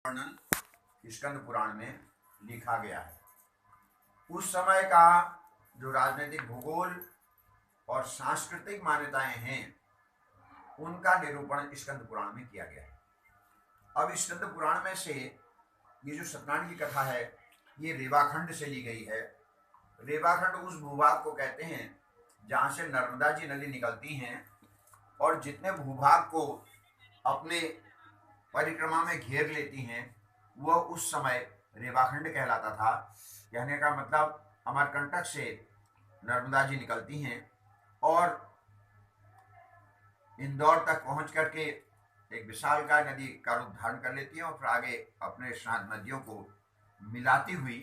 वर्णन स्कंद पुराण में लिखा गया है। उस समय का जो राजनीतिक भूगोल और सांस्कृतिक मान्यताएं हैं उनका निरूपण स्कंद पुराण में किया गया है। अब स्कंद पुराण में से ये जो सत्यनारायण की कथा है ये रेवाखंड से ली गई है। रेवाखंड उस भूभाग को कहते हैं जहाँ से नर्मदा जी नदी निकलती हैं और जितने भूभाग को अपने परिक्रमा में घेर लेती हैं वह उस समय रेवाखंड कहलाता था। कहने का मतलब अमरकंटक से नर्मदा जी निकलती हैं और इंदौर तक पहुंच करके एक विशालकाय नदी का रूप धारण कर लेती है और फिर आगे अपने स्नान नदियों को मिलाती हुई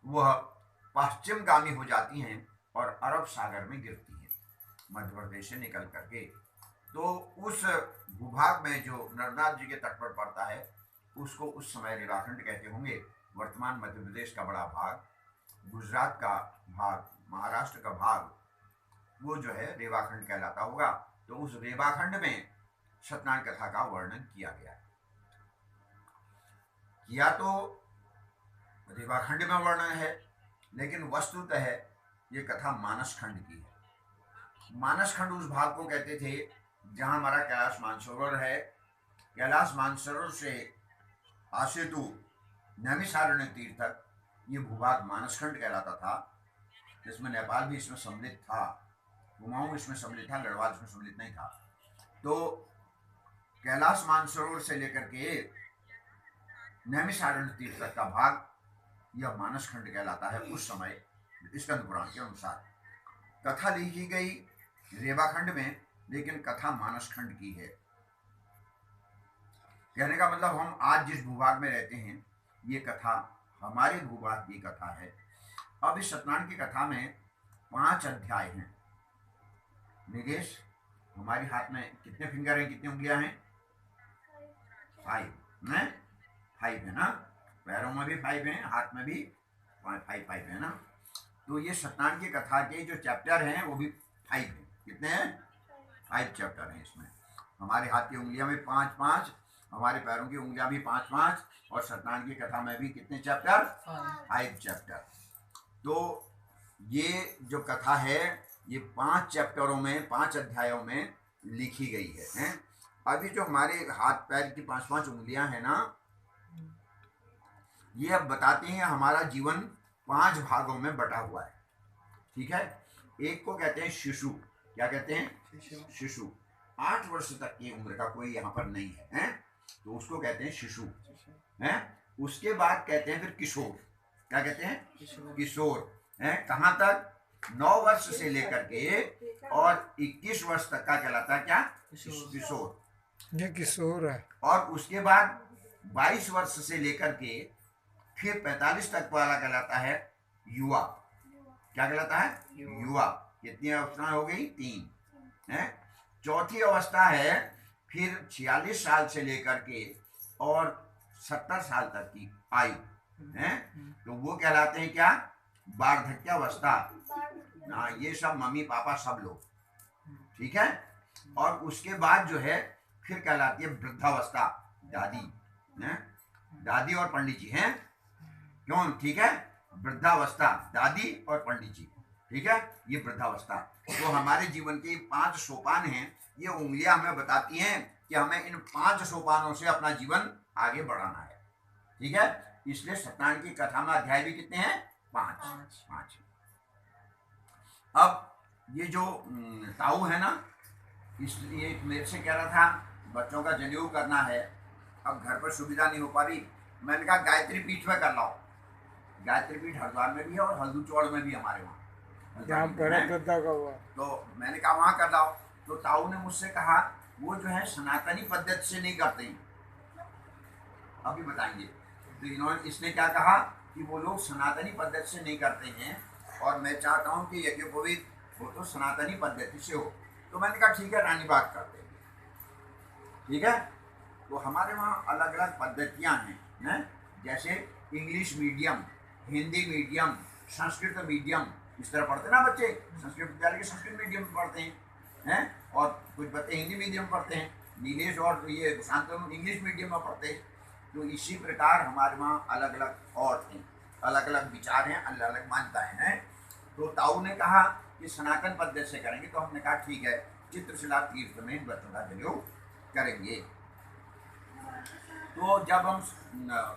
वह पश्चिमगामी हो जाती हैं और अरब सागर में गिरती हैं मध्य प्रदेश से निकल करके। तो उस भूभाग में जो नर्मदा जी के तट पर पड़ता है उसको उस समय रेवाखंड कहते होंगे। वर्तमान मध्य प्रदेश का बड़ा भाग, गुजरात का भाग, महाराष्ट्र का भाग वो जो है रेवाखंड कहलाता होगा। तो उस रेवाखंड में सत्यनारायण कथा का वर्णन किया गया है। किया तो रेवाखंड में वर्णन है लेकिन वस्तुतः ये कथा मानसखंड की है। मानसखंड उस भाग को कहते थे जहां हमारा कैलाश मानसरोवर है। कैलाश मानसरोवर से आसेतु नैमिषारण्य तीर्थ तक ये भूभाग मानसखंड कहलाता था। जिसमें नेपाल भी इसमें सम्मिलित था, कुमाऊं इसमें सम्मिलित था, गढ़वाल इसमें सम्मिलित नहीं था। तो कैलाश मानसरोवर से लेकर के नैमिषारण्य तीर्थ तक का भाग यह मानसखंड कहलाता है। उस समय स्कंद पुराण के अनुसार कथा लिखी गई रेवाखंड में लेकिन कथा मानसखंड की है। कहने का मतलब हम आज जिस भूभाग में रहते हैं ये कथा हमारे भूभाग की कथा है। अब इस सत्यनारायण की कथा में 5 अध्याय हैं। निगेश, हमारे हाथ में कितने फिंगर हैं, कितनी उंगलियां हैं? 5 है ना। पैरों में भी 5 हैं, हाथ में भी 5 है ना। तो ये सत्यनारायण की कथा के जो चैप्टर हैं वो भी 5 हैं। कितने हैं? 5 चैप्टर हैं इसमें। हमारे हाथ की उंगलियां भी 5, हमारे पैरों की उंगलियां भी 5 और सत्यनारायण की कथा में भी कितने चैप्टर? 5 चैप्टर। तो ये जो कथा है ये 5 चैप्टरों में 5 अध्यायों में लिखी गई है। अभी जो हमारे हाथ पैर की 5 उंगलियां हैं ना, ये अब बताती हैं हमारा जीवन 5 भागों में बटा हुआ है। ठीक है। एक को कहते हैं शिशु। क्या कहते हैं? शिशु। 8 वर्ष तक की उम्र का कोई यहाँ पर नहीं है, तो उसको कहते हैं शिशु है। उसके बाद कहते हैं फिर किशोर। क्या कहते हैं? किशोर है। कहाँ तक? 9 वर्ष से लेकर के और 21 वर्ष तक का कहलाता है क्या? किशोर। ये किशोर है। और उसके बाद 22 वर्ष से लेकर के फिर 45 तक वाला कहलाता है युवा। क्या कहलाता है? युवा। कितनी अवस्थाएं हो गई? 3 है। चौथी अवस्था है फिर 46 साल से लेकर के और 70 साल तक की आयु है। तो वो कहलाते हैं क्या? वार्धक्यावस्था। ये सब मम्मी पापा सब लोग। ठीक है। और उसके बाद जो है फिर कहलाती है वृद्धावस्था। दादी है। दादी और पंडित जी हैं। क्यों? ठीक है। वृद्धावस्था, दादी और पंडित जी। ठीक है। ये वृद्धावस्था। तो हमारे जीवन के 5 सोपान हैं। ये उंगलियां हमें बताती हैं कि हमें इन 5 सोपानों से अपना जीवन आगे बढ़ाना है। ठीक है। इसलिए सत्यनारायण की कथा में अध्याय भी कितने हैं? 5। अब ये जो ताऊ है ना, इसलिए मेरे से कह रहा था बच्चों का जनेऊ करना है। अब घर पर सुविधा नहीं हो पा रही। मैंने कहा गायत्री पीठ में कर लाओ। गायत्री पीठ हरिद्वार में भी है और हल्दू चौड़ में भी हमारे वहाँ। तो मैंने कहा वहाँ कर लाओ। तो ताऊ ने मुझसे कहा वो जो है सनातनी पद्धति से नहीं करते हैं। अभी बताएंगे। तो इसने क्या कहा कि वो लोग सनातनी पद्धति से नहीं करते हैं और मैं चाहता हूँ कि यज्ञोपवीत वो तो सनातनी पद्धति से हो। तो मैंने कहा ठीक है, रानी बात करते हैं। ठीक है। तो हमारे वहाँ अलग अलग पद्धतियाँ हैं। जैसे English medium, Hindi medium, Sanskrit medium, इस तरह पढ़ते ना बच्चे। संस्कृत विद्यालय के संस्कृत मीडियम में पढ़ते हैं और कुछ बच्चे हिंदी मीडियम में पढ़ते हैं। नीलेश और ये शांतनु इंग्लिश मीडियम में पढ़ते हैं। तो इसी प्रकार हमारे वहाँ अलग अलग और थे, अलग अलग विचार हैं, अलग अलग मान्यताएं हैं। तो ताऊ ने कहा कि सनातन पद्धति से करेंगे, तो हमने कहा ठीक है, चित्रशिला तीर्थ में व्रतों का जनेऊ करेंगे। तो जब हम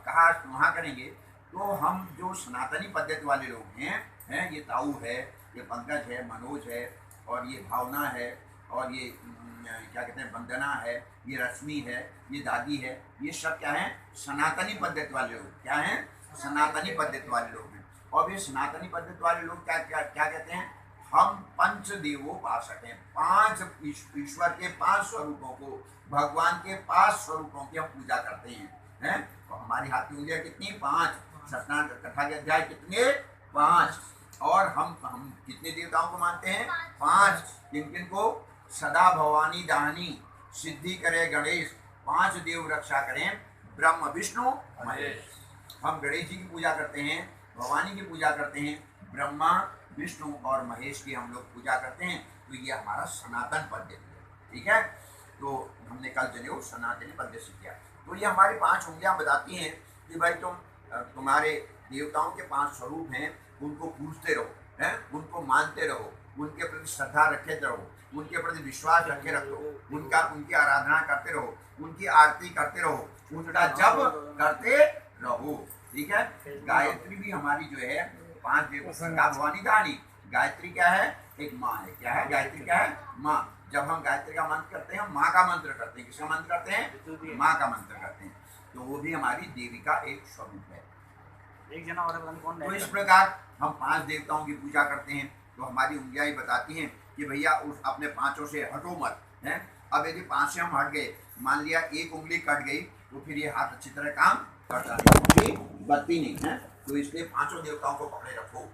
कहा वहाँ करेंगे, तो हम जो सनातनी पद्धति वाले लोग हैं ये ताऊ है, ये पंकज है, मनोज है, और ये भावना है, और ये क्या कहते हैं वंदना है, ये रश्मि है, ये दादी है, ये सब क्या है सनातनी पद्धति वाले लोग। क्या हैं? सनातनी पद्धति वाले लोग हैं। और ये सनातनी पद्धति वाले लोग क्या क्या क्या कहते हैं? हम पंच देवोपासक हैं, पांच ईश्वर के 5 स्वरूपों को, भगवान के 5 स्वरूपों की हम पूजा करते हैं। तो हमारी हाथ की उंगलियां कितनी? 5। सत्यनारायण कथा के अध्याय कितने? 5। और हम कितने देवताओं को मानते हैं? 5। किन किन को? सदा भवानी दानी, सिद्धि करे गणेश, 5 देव रक्षा करें, ब्रह्म विष्णु महेश। हम गणेश जी की पूजा करते हैं, भवानी की पूजा करते हैं, ब्रह्मा विष्णु और महेश की हम लोग पूजा करते हैं। तो ये हमारा सनातन पद्धति है। ठीक है, तो हमने कल जनेऊ सनातनी पद्धति से किया। तो ये हमारी 5 उंगलियां बताती हैं कि भाई तुम्हारे देवताओं के 5 स्वरूप हैं, उनको पूजते रहो, उनको मानते रहो, उनके प्रति श्रद्धा रखे रहो, उनके प्रति विश्वास रखे रखो, उनकी आराधना करते रहो, उनकी आरती करते रहो, उनका जप करते रहो। ठीक है, गायत्री भी हमारी जो है 5 देव का भवानी दानी। गायत्री क्या है? एक माँ है। क्या है गायत्री? क्या है? माँ। जब हम गायत्री का मंत्र करते हैं, माँ का मंत्र करते हैं। किसका मंत्र करते हैं? माँ का मंत्र करते हैं। तो वो भी हमारी देवी का एक स्वरूप है। एक जना और कौन? तो इस प्रकार हम 5 देवताओं की पूजा करते हैं। तो हमारी उंगलियां ही बताती हैं कि भैया उस अपने 5 से हटो मत। हैं? अब यदि 5 से हम हट गए, मान लिया एक उंगली कट गई, तो फिर ये हाथ अच्छी तरह काम करता नहीं, बत्ती नहीं है। तो इसलिए 5 देवताओं को पकड़े रखो।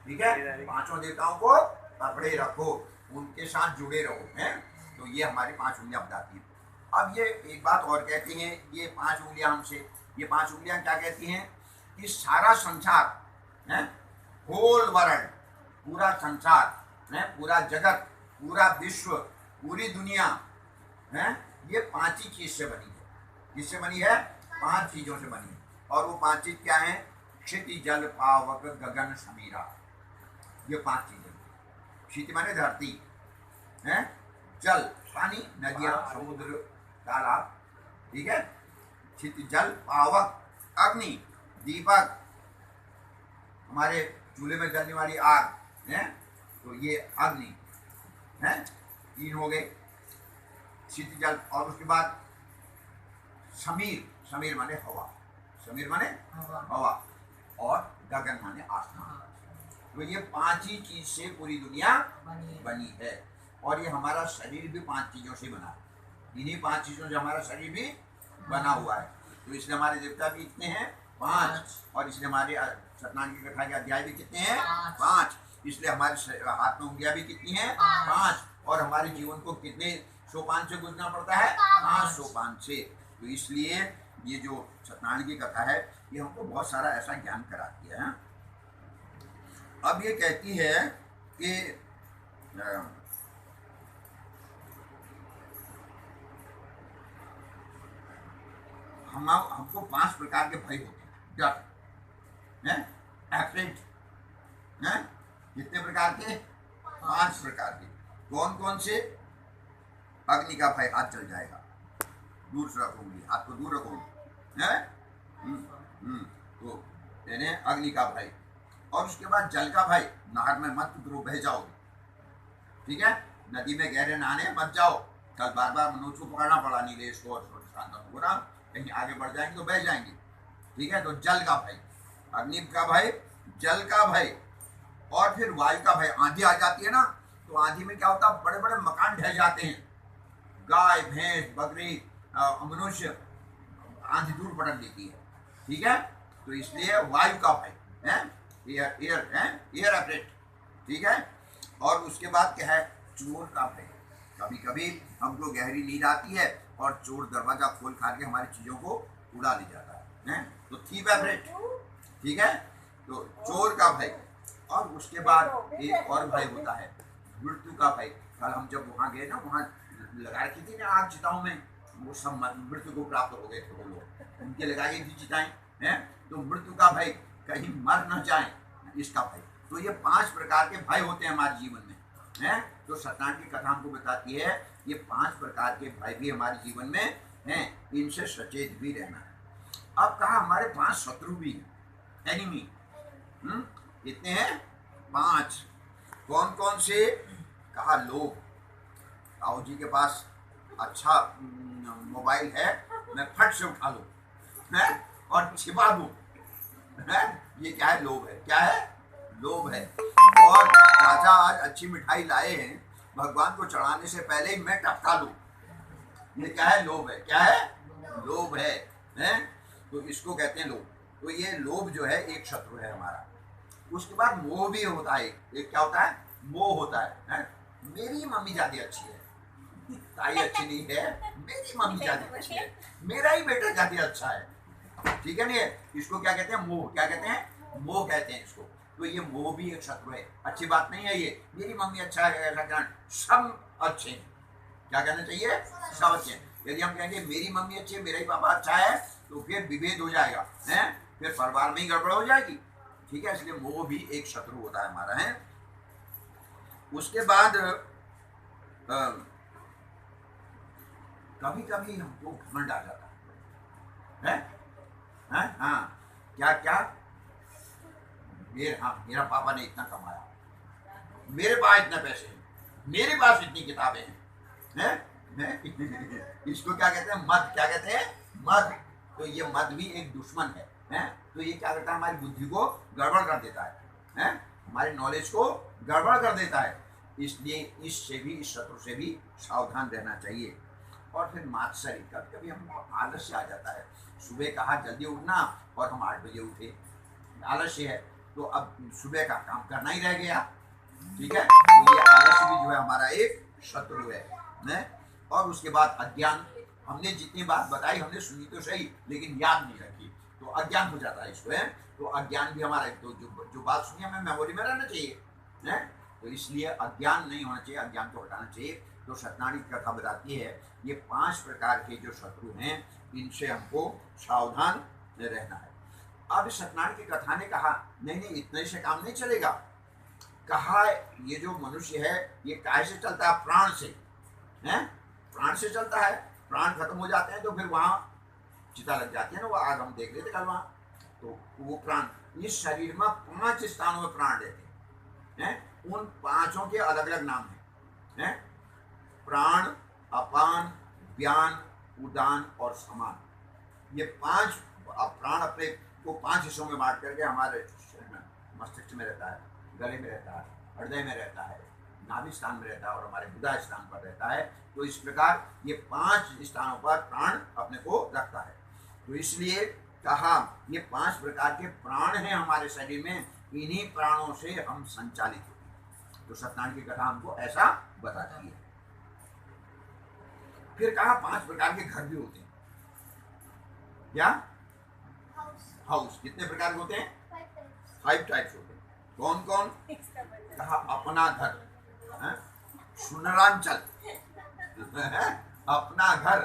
ठीक है, 5 देवताओं को पकड़े रखो, उनके साथ जुड़े रहो। हैं? तो ये हमारी 5 उंगलियां बताती हैं। अब ये एक बात और कहती हैं, ये 5 उंगलियां हमसे, ये 5 उंगलियां क्या कहती हैं कि सारा संसार है, होल वर्ल्ड, पूरा संसार है, पूरा जगत, पूरा विश्व, पूरी दुनिया है, ये 5 ही चीज से बनी है। किससे बनी है? 5 चीजों से बनी है। और वो 5 चीज क्या है? क्षिति, जल, पावक, गगन, समीरा। ये 5 चीजें। क्षिति माने धरती है, जल पानी, नदियां, समुद्र, तालाब। ठीक है, क्षिति, जल, पावक, अग्नि, दीपक, हमारे चूल्हे में जलने वाली आग है, तो ये अग्नि है। 3 हो गए, क्षिति, जल। और उसके बाद समीर, समीर माने हवा, समीर माने हवा, और गगन माने आसमान। तो ये 5 ही चीज से पूरी दुनिया बनी है। और ये हमारा शरीर भी 5 चीजों से बना है। इन्हीं 5 चीजों से हमारा शरीर भी बना हुआ है। तो इसलिए हमारे देवता भी इतने हैं 5, और इसलिए हमारे सत्यनारायण की कथा के अध्याय भी कितने हैं? 5। इसलिए हमारे हाथ में उंगलियां भी कितनी हैं? 5। और हमारे जीवन को कितने सोपान से गुजरना पड़ता है? 5 सोपान से। तो इसलिए ये जो सत्यनारायण की कथा है, ये हमको बहुत सारा ऐसा ज्ञान कराती है। अब ये कहती है कि हमको 5 प्रकार के भय होते हैं। डर है, एक्सीडेंट है, कितने प्रकार के? 5 प्रकार के। कौन कौन से? अग्नि का भय, हाथ जल जाएगा, दूर से रखूंगी, हाथ को दूर रखूंगी है। तो यानी अग्नि का भय। और उसके बाद जल का भय, नहर में मत उतरो, बह जाओगे। ठीक है, नदी में गहरे नहाने मत जाओ। कल बार बार मनोज को पकड़ना पड़ा, नीलेश को और शांतनु को ना, कहीं आगे बढ़ जाएंगे तो बह जाएंगे। ठीक है, तो जल का भय, अग्नि का भय, जल का भय, और फिर वायु का भय। आंधी आ जाती है ना, तो आंधी में क्या होता है? बड़े बड़े मकान ढह जाते हैं, गाय, भैंस, बकरी, मनुष्य, आंधी दूर पटक देती है। ठीक है, तो इसलिए वायु का भय है, एयर अफेक्ट। ठीक है, और उसके बाद क्या है? चोर का भय। कभी कभी हमको गहरी नींद आती है और चोर दरवाजा खोल खा के हमारी चीजों को उड़ा ले जाता है, तो थीफ अफेक्ट। ठीक है, तो चोर का भय। और उसके बाद एक और भय होता है, मृत्यु का भय। कल हम जब वहां गए ना, वहां लगा रखी थी ना आग चिताओं में, वो सब मृत्यु को प्राप्त हो गए थे वो लोग। उनके लगाई थी चिताएं हैं, तो मृत्यु का भय, कहीं मर न जाए इसका भय। तो ये 5 प्रकार के भय होते हैं हमारे जीवन में हैं। तो सत्यनारायण की कथा हमको बताती है ये 5 प्रकार के भय भी हमारे जीवन में हैं, इनसे सचेत भी रहना है। अब कहा हमारे 5 शत्रु भी हैं, एनिमी। कितने हैं? 5। कौन कौन से? कहा लोभ। ताऊ जी के पास अच्छा मोबाइल है, मैं फट से उठा लूं है और छिपा दूं है, ये क्या है? लोभ है। क्या है? लोभ है। और चाचा आज अच्छी मिठाई लाए हैं, भगवान को चढ़ाने से पहले ही मैं टपका लूं, ये क्या है? लोभ है। क्या है? लोभ है हैं? तो इसको कहते हैं लोभ। तो ये लोभ जो है एक शत्रु है हमारा। उसके बाद मोह भी होता है। एक क्या होता है? मोह होता है? मेरी मम्मी ज्यादा अच्छी है, ताई अच्छी नहीं है, मेरी मम्मी ज्यादा अच्छी है, मेरा ही बेटा ज्यादा अच्छा है। ठीक है नहीं? इसको क्या कहते हैं? मोह। क्या कहते हैं? मोह कहते हैं इसको। तो ये मोह भी एक शत्रु है। अच्छी बात नहीं है ये, मेरी मम्मी अच्छा है, ऐसा कहना, सब अच्छे हैं। क्या कहना चाहिए? सब अच्छे हैं। यदि हम कहेंगे मेरी मम्मी अच्छी है, मेरा ही पापा अच्छा है, तो फिर विभेद हो जाएगा है, फिर परिवार में ही गड़बड़ हो जाएगी। ठीक है, इसलिए मोह भी एक शत्रु होता है हमारा है। उसके बाद कभी कभी हमको घमंड आ जाता है? हाँ, क्या क्या? मेरा पापा ने इतना कमाया, मेरे पास इतने पैसे हैं, मेरे पास इतनी किताबें हैं इसको क्या कहते हैं? मद। क्या कहते हैं? मद। तो ये मद भी एक दुश्मन है? तो ये क्या करता है? हमारी बुद्धि को गड़बड़ कर देता है? हमारे नॉलेज को गड़बड़ कर देता है। इसलिए इससे भी, इस शत्रु से भी सावधान रहना चाहिए। और फिर मात्सरी, कभी कभी हमको आलस्य आ जाता है। सुबह कहा जल्दी उठना और हम 8 बजे उठे, आलस्य है, तो अब सुबह का काम करना ही रह गया। ठीक है, तो ये आलस्य भी जो है हमारा एक शत्रु है। और उसके बाद अज्ञान। हमने जितनी बात बताई हमने सुनी तो सही, लेकिन याद नहीं रखी, तो अज्ञान हो जाता है इसको है। तो अज्ञान भी हमारा, तो जो बात सुनी हमें मेमोरी में रहना चाहिए है। तो इसलिए अज्ञान नहीं होना चाहिए, अज्ञान को हटाना चाहिए। तो सत्यनारायण की कथा बताती है ये 5 प्रकार के जो शत्रु हैं, इनसे हमको सावधान रहना है। अब सत्यनारायण की कथा ने कहा नहीं नहीं, इतने से काम नहीं चलेगा। कहा ये जो मनुष्य है ये काहे से चलता है? प्राण से है, प्राण से चलता है। प्राण खत्म हो जाते हैं तो फिर वहां चिता लग जाती है ना, वो आग हम देख लेते कल वहां। तो वो प्राण, इस शरीर में 5 स्थानों में प्राण रहते हैं। उन 5 के अलग अलग नाम हैं। प्राण, अपान, व्यान, उदान और समान। ये 5 प्राण अपने को 5 हिस्सों में बांट करके हमारे मस्तिष्क में रहता है, गले में रहता है, हृदय में रहता है, नाभि स्थान में रहता है और हमारे बुधा स्थान पर रहता है। तो इस प्रकार ये 5 स्थानों पर प्राण अपने को रखता है। तो इसलिए कहा ये 5 प्रकार के प्राण हैं हमारे शरीर में, इन्हीं प्राणों से हम संचालित होते हैं। तो सत्यनारायण की कथा हमको ऐसा बताती है। फिर कहा 5 प्रकार के घर भी होते हैं। क्या? हाउस। कितने प्रकार के होते हैं? 5 टाइप्स होते हैं। कौन कौन? कहा अपना घर, सुनरांचल अपना घर,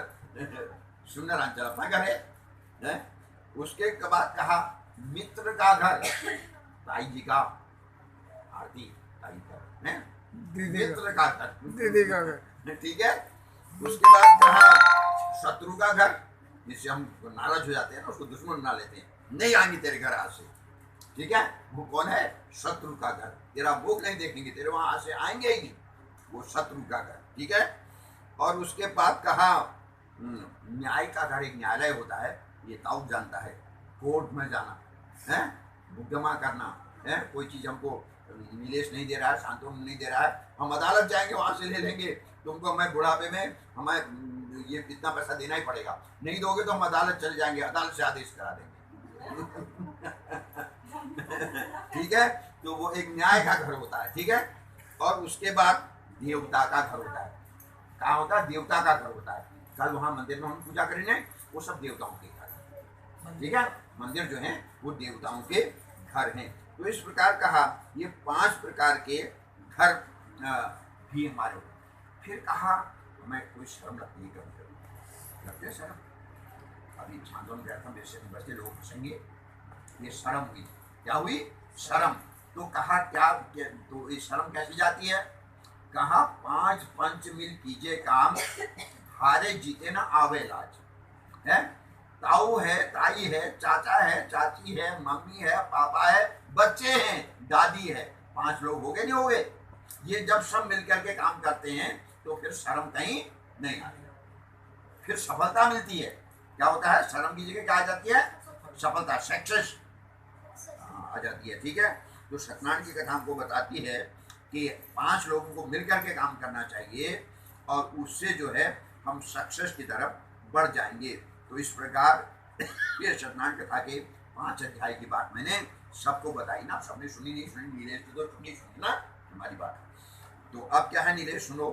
सुनरांचल अपना घर है। उसके बाद कहा मित्र का घर, ताई जी का, आरती ताई का है, मित्र का घर, दीदी का घर। ठीक है। उसके बाद कहा शत्रु का घर, जिससे हम नाराज हो जाते हैं ना, उसको दुश्मन बना लेते हैं, नहीं आएंगे तेरे घर आज से। ठीक है, वो कौन है? शत्रु का घर। तेरा मुख नहीं देखेंगे, तेरे वहां आज से आएंगे ही नहीं, वो शत्रु का घर। ठीक है। और उसके बाद कहा न्याय का घर, एक न्यायालय होता है, ये ताऊ जानता है। कोर्ट में जाना है, मुकदमा करना है, कोई चीज हमको नीलेश नहीं दे रहा है, शांतनु नहीं दे रहा है, हम अदालत जाएंगे, वहां से ले लेंगे, तुमको हमें बुढ़ापे में हमें ये इतना पैसा देना ही पड़ेगा, नहीं दोगे तो हम अदालत चले जाएंगे, अदालत से आदेश करा देंगे ठीक है। तो वो एक न्याय का घर होता है। ठीक है। और उसके बाद देवता का घर होता है। कहाँ होता है? देवता का घर होता है। कल वहां मंदिर में हम पूजा करेंगे, वो सब देवताओं के घर। ठीक है, मंदिर जो है वो देवताओं के घर हैं। तो इस प्रकार कहा ये 5 प्रकार के घर भी हमारे होते। फिर कहा हमें कोई शर्म लगती है, कभी कभी लगती है शर्म, अभी छांदों में अर्थम वैसे बचते लोग हंसेंगे। ये शर्म हुई। क्या हुई? शर्म। तो कहा क्या, तो ये शर्म कैसे जाती है? कहा 5 पंच मिल कीजिए काम, हारे जीते ना आवे लाज। है, ताऊ है, ताई है, चाचा है, चाची है, मम्मी है, पापा है, बच्चे हैं, दादी है, 5 लोग हो गए नहीं हो गए? ये जब सब मिलकर के काम करते हैं तो फिर शर्म कहीं नहीं आती, फिर सफलता मिलती है। क्या होता है? शर्म की जगह क्या आ जाती है? सफलता, सक्सेस आ जाती है। ठीक है, तो सत्यनारायण की कथा हमको बताती है कि 5 लोगों को मिलकर के काम करना चाहिए और उससे जो है हम सक्सेस की तरफ बढ़ जाएंगे। तो इस प्रकार ये सत्यनारायण कथा के 5 अध्याय की बात मैंने सबको बताई ना। सबने सुनी नहीं सुनी? नीलेश तो सुनी ना हमारी बात। तो अब क्या है नीलेश, सुनो।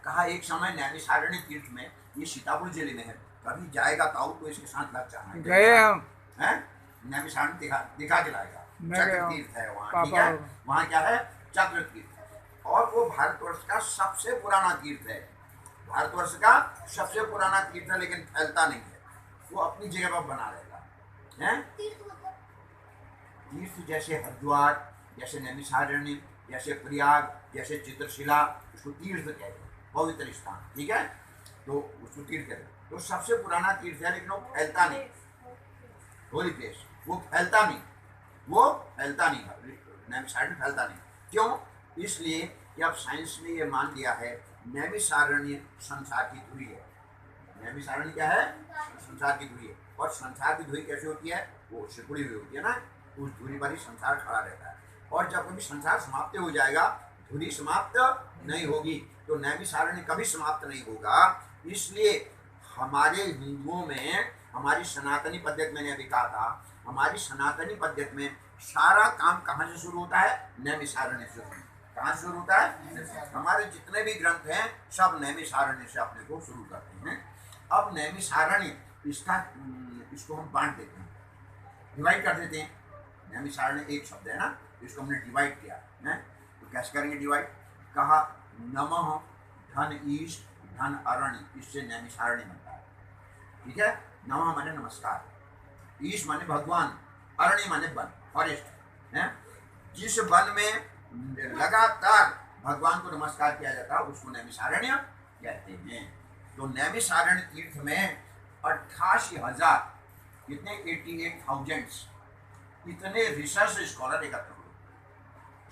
कहा एक समय नैमिषारण्य तीर्थ में, ये सीतापुर जिले में है, कभी जाएगा ताऊ तो इसके साथ लग जाना। गए हम हैं? नैमिषारण्य दिखा के लाएगा। मैं चक्र गया हूँ। तीर्थ है वहाँ। ठीक पापा है, लोग। वहाँ क्या है? चक्र तीर्थ। और वो भारतवर्ष का सबसे पुराना तीर्थ है। भारतवर्ष का सबसे पुराना तीर्थ है, लेकिन फैलता नहीं है। वो अपनी जगह पर बना रहेगा। हैं? तीर्थ जैसे हरिद्वार, जैसे नैमिषारण्य, जैसे प्रयाग, जैसे चित्रशिला, उसको तीर्थ कहते हैं, पवित्र स्थान। ठीक है, तो उसको तीर्थ कहते हैं। तो सबसे पुराना तीर्थ है, लेकिन वो फैलता नहीं। होली प्लेस, वो फैलता नहीं, वो फैलता नहीं, नैमिषारण्य फैलता नहीं। क्यों? इसलिए कि अब साइंस ने ये मान लिया है, नैमिषारण्य संसार की धुरी है। नैमिषारण्य क्या है? संसार की धुरी है। और संसार की धुरी कैसे होती है? वो सिकुड़ी हुई होती है ना, उस धुरी पर ही संसार खड़ा रहता है। और जब कभी संसार समाप्त हो जाएगा, धुरी समाप्त नहीं होगी, तो नैमिषारण्य कभी समाप्त नहीं होगा। इसलिए हमारे हिंदुओं में, हमारी सनातनी पद्धति, मैंने अभी कहा था, हमारी सनातनी पद्धति में सारा काम कहाँ से शुरू होता है? नैमिषारण्य से। कहाँ से शुरू होता है? हमारे जितने भी ग्रंथ हैं सब नैमिषारण्य से अपने को शुरू करते हैं। अब नैमिषारण्य इसको हम बांट देते हैं, डिवाइड कर देते हैं। नैमिषारण्य एक शब्द है ना, इसको हमने डिवाइड किया है। तो कैसे करेंगे डिवाइड? कहा नमः धन ईश धन अरण्य, इससे नैमिषारण्य बनता है। ठीक है, नमः माने नमस्कार, ईश माने भगवान, अरण्य माने वन, फॉरेस्ट है। जिस वन में लगातार भगवान को नमस्कार किया जाता है उसको नैमिषारण्य कहते हैं। तो नैमिषारण्य तीर्थ में 88,000, कितने? 88,000 इतने रिसर्च स्कॉलर एकत्र हुए,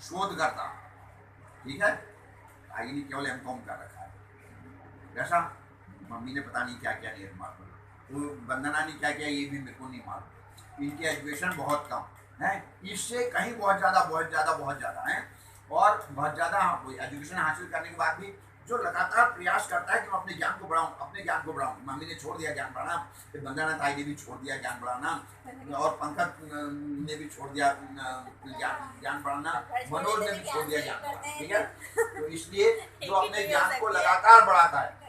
शोधकर्ता। ठीक है, आगे नहीं केवल M.Com कर रखा है, वैसा मम्मी ने पता नहीं क्या क्या नहीं मालूम, तो वंदना ने क्या क्या ये भी मेरे को नहीं मालूम। इनकी एजुकेशन बहुत कम है, इससे कहीं बहुत ज़्यादा है। और बहुत ज़्यादा कोई एजुकेशन हासिल करने के बाद भी जो लगातार प्रयास करता है कि मैं अपने ज्ञान को बढ़ाऊं। मम्मी ने छोड़ दिया ज्ञान बढ़ाना, फिर वंदना ताई ने भी छोड़ दिया ज्ञान बढ़ाना, और पंकज ने भी छोड़ दिया ज्ञान बढ़ाना, मनोज ने भी छोड़ दिया ज्ञान बढ़ाना। ठीक है, तो इसलिए जो अपने ज्ञान को लगातार बढ़ाता है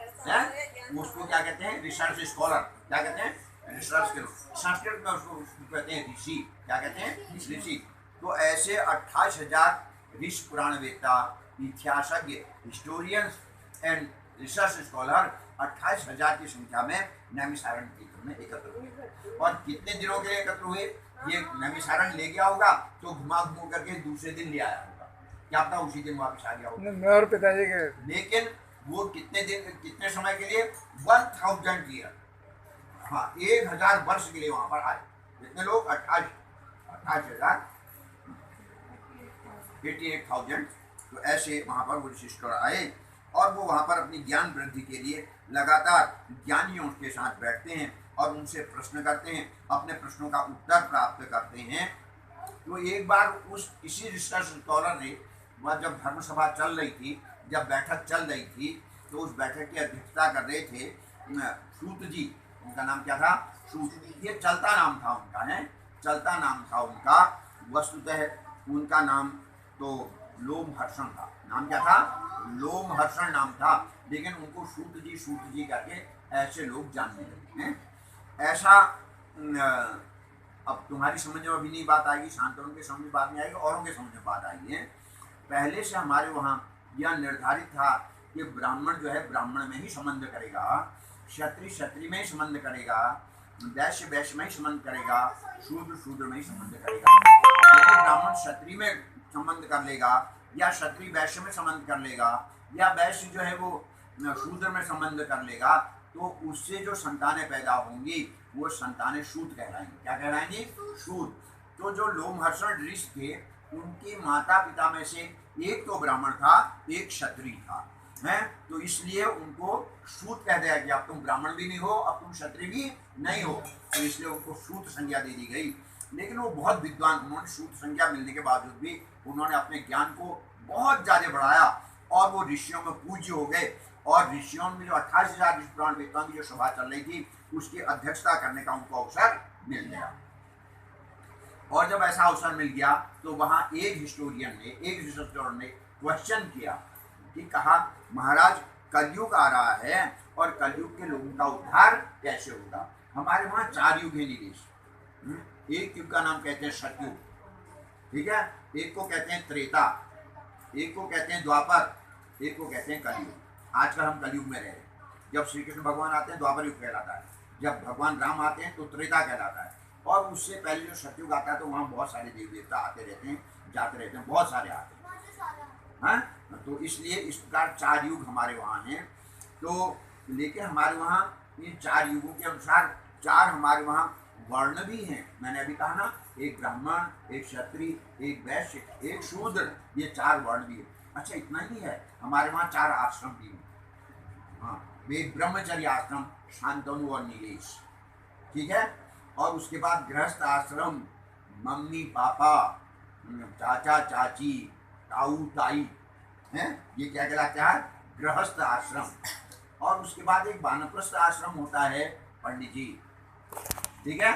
उसको क्या कहते हैं? Research scholar. क्या कहते हैं? रिसर्च के। संस्कृत में उसको कहते हैं ऋषि। क्या कहते हैं? ऋषि। तो ऐसे 28,000 ऋषि, पुराणवेत्ता, इतिहासज्ञ, हिस्टोरियंस एंड रिसर्च स्कॉलर 28,000 की संख्या में नैमिषारण्य तीर्थ में एकत्र हुए। और कितने दिनों के लिए एकत्र हुए? ये नैमिषारण्य ले गया होगा तो घुमा करके दूसरे दिन ले आया होगा, क्या पता उसी दिन वापस आ गया होगा। मैं और पिताजी के। लेकिन वो कितने दिन, कितने समय के लिए? 1000 ईयर, हाँ 1000 वर्ष के लिए वहां पर आए। कितने लोग? 28,000, 88,000। तो ऐसे वहां पर वो ऋषिष्कर आए और वो वहां पर अपनी ज्ञान वृद्धि के लिए लगातार ज्ञानियों के साथ बैठते हैं और उनसे प्रश्न करते हैं, अपने प्रश्नों का उत्तर प्राप्त करते हैं। तो एक बार उस इसी रिसर्च स्कॉलर ने, वह जब धर्मसभा चल रही थी, जब बैठक चल रही थी, तो उस बैठक की अध्यक्षता कर रहे थे सूत जी। उनका नाम क्या था? सूत। ये चलता नाम था उनका, है चलता नाम था उनका। वस्तुतः उनका नाम तो लोमहर्षण था। नाम क्या था? लोमहर्षण नाम था, लेकिन उनको सूत जी करके ऐसे लोग जानने लगे हैं। ऐसा अब तुम्हारी समझ में अभी नहीं बात आएगी, शांतनु के समझ में बात नहीं आएगी, औरों के समझ में बात आई है। पहले से हमारे वहाँ यह निर्धारित था कि ब्राह्मण जो है ब्राह्मण में ही संबंध करेगा, क्षत्रिय क्षत्रिय में ही संबंध करेगा, वैश्य वैश्य में ही संबंध करेगा, शूद्र शूद्र में ही संबंध करेगा। यदि ब्राह्मण क्षत्रिय में संबंध कर लेगा, या क्षत्रिय वैश्य में संबंध कर लेगा, या वैश्य जो है वो शूद्र में संबंध कर लेगा, तो उससे जो संतानें पैदा होंगी वो संतानें शूद्र कहलाएंगी। क्या कहलाएंगी? शूद्र। तो जो लोमहर्षण ऋषि थे उनके माता पिता में से एक तो ब्राह्मण था, एक क्षत्रिय था, है, तो इसलिए उनको शूद्र कह दिया कि अब तुम ब्राह्मण भी नहीं हो, अब तुम क्षत्रिय भी नहीं हो, तो इसलिए उनको शूद्र संज्ञा दे दी गई। लेकिन वो बहुत विद्वान, उन्होंने शूद्र संज्ञा मिलने के बावजूद भी उन्होंने अपने ज्ञान को बहुत ज्यादा बढ़ाया और वो ऋषियों में पूज्य हो गए। और ऋषियों में जो 28,000 ऋषि पुराण वेदों की जो सभा चल रही थी उसकी अध्यक्षता करने का उनको अवसर मिल गया। और जब ऐसा अवसर मिल गया तो वहां एक हिस्टोरियन ने, एक रिसर्चर ने क्वेश्चन किया कि कहा महाराज कलयुग आ रहा है और कलयुग के लोगों का उद्धार कैसे होगा? हमारे वहाँ 4 युग है निदेश। एक युग का नाम कहते हैं सतयुग, ठीक है, एक को कहते हैं त्रेता, एक को कहते हैं द्वापर, एक को कहते हैं कलयुग। आजकल हम कलयुग में रह रहे हैं। जब श्री कृष्ण भगवान आते हैं द्वापर युग कहलाता है, जब भगवान राम आते हैं तो त्रेता कहलाता है, और उससे पहले जो सतयुग आता है तो वहाँ बहुत सारे देवी देवता आते रहते हैं, जाते रहते हैं, बहुत सारे आते हैं, तो इसलिए इस प्रकार 4 युग हमारे वहाँ हैं। तो लेकिन हमारे वहाँ इन 4 युगों के अनुसार 4 हमारे वहाँ वर्ण भी हैं। मैंने अभी कहा ना, एक ब्राह्मण, एक क्षत्रिय, एक वैश्य, एक शूद्र, ये 4 वर्ण भी है। अच्छा, इतना ही है, हमारे वहाँ 4 आश्रम भी हैं। हाँ, एक ब्रह्मचर्य आश्रम, शांतनु और नीलेश, ठीक है, और उसके बाद गृहस्थ आश्रम, मम्मी पापा, चाचा चाची, ताऊ ताई, हैं, ये क्या कहलाता है? गृहस्थ आश्रम। और उसके बाद एक वानप्रस्थ आश्रम होता है, पंडित जी, ठीक है।